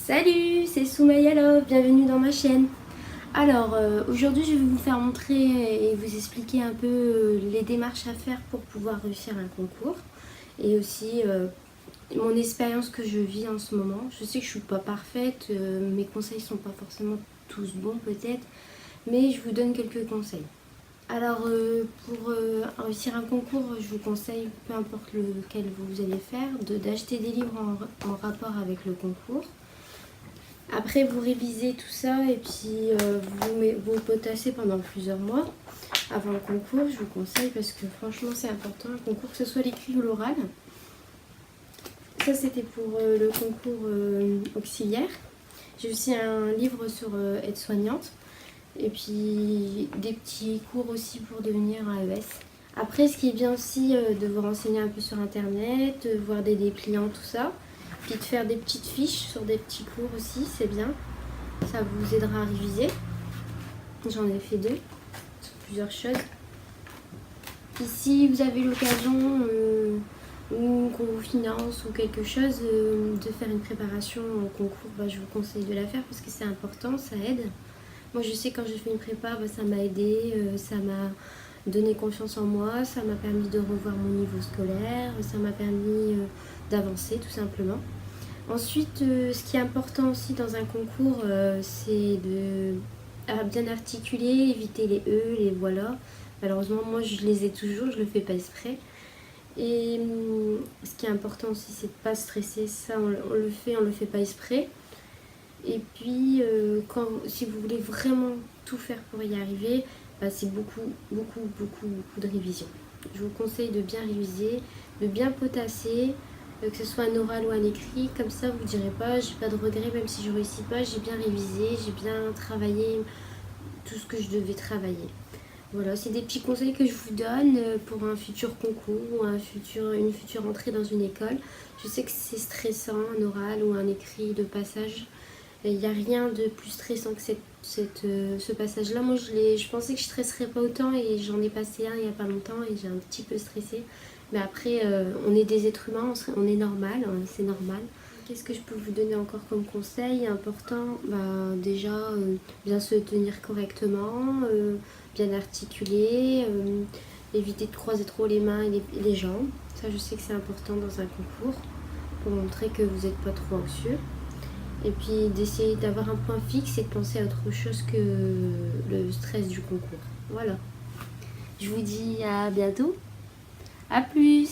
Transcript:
Salut, c'est Soumaya Love, bienvenue dans ma chaîne. Alors aujourd'hui je vais vous faire montrer et vous expliquer un peu les démarches à faire pour pouvoir réussir un concours. Et aussi mon expérience que je vis en ce moment. Je sais que je suis pas parfaite, mes conseils sont pas forcément tous bons peut-être, mais je vous donne quelques conseils. Alors pour réussir un concours, je vous conseille, peu importe lequel vous allez faire, d'acheter des livres en rapport avec le concours. Après, vous révisez tout ça et puis vous potassez pendant plusieurs mois avant le concours. Je vous conseille parce que franchement, c'est important un concours, que ce soit l'écrit ou l'oral. Ça, c'était pour le concours auxiliaire. J'ai aussi un livre sur aide-soignante et puis des petits cours aussi pour devenir AES. Après, ce qui est bien aussi, de vous renseigner un peu sur internet, de voir des dépliants, tout ça. Puis de faire des petites fiches sur des petits cours aussi, c'est bien. Ça vous aidera à réviser. J'en ai fait 2 sur plusieurs choses. Puis si vous avez l'occasion ou qu'on vous finance ou quelque chose, de faire une préparation au concours, je vous conseille de la faire parce que c'est important, ça aide. Moi je sais quand j'ai fait une prépa, ça m'a aidé, ça m'a donné confiance en moi, ça m'a permis de revoir mon niveau scolaire, ça m'a permis d'avancer tout simplement. Ensuite, ce qui est important aussi dans un concours, c'est de bien articuler, éviter les E, les voilà. Malheureusement, moi je les ai toujours, je le fais pas exprès. Et ce qui est important aussi, c'est de ne pas stresser. Ça, on le fait pas exprès. Et puis, si vous voulez vraiment tout faire pour y arriver, c'est beaucoup de révision. Je vous conseille de bien réviser, de bien potasser, que ce soit un oral ou un écrit. Comme ça, vous ne direz pas, j'ai pas de regrets, même si je ne réussis pas, j'ai bien révisé, j'ai bien travaillé tout ce que je devais travailler. Voilà, c'est des petits conseils que je vous donne pour un futur concours ou une future entrée dans une école. Je sais que c'est stressant, un oral ou un écrit de passage. Il n'y a rien de plus stressant que ce passage-là. Moi, je pensais que je ne stresserais pas autant et j'en ai passé un il n'y a pas longtemps et j'ai un petit peu stressé. Mais après, on est des êtres humains, on est normal, c'est normal. Qu'est-ce que je peux vous donner encore comme conseil important? Déjà, bien se tenir correctement, bien articuler, éviter de croiser trop les mains et les jambes. Ça, je sais que c'est important dans un concours pour montrer que vous n'êtes pas trop anxieux. Et puis d'essayer d'avoir un point fixe et de penser à autre chose que le stress du concours. Voilà. Je vous dis à bientôt. À plus.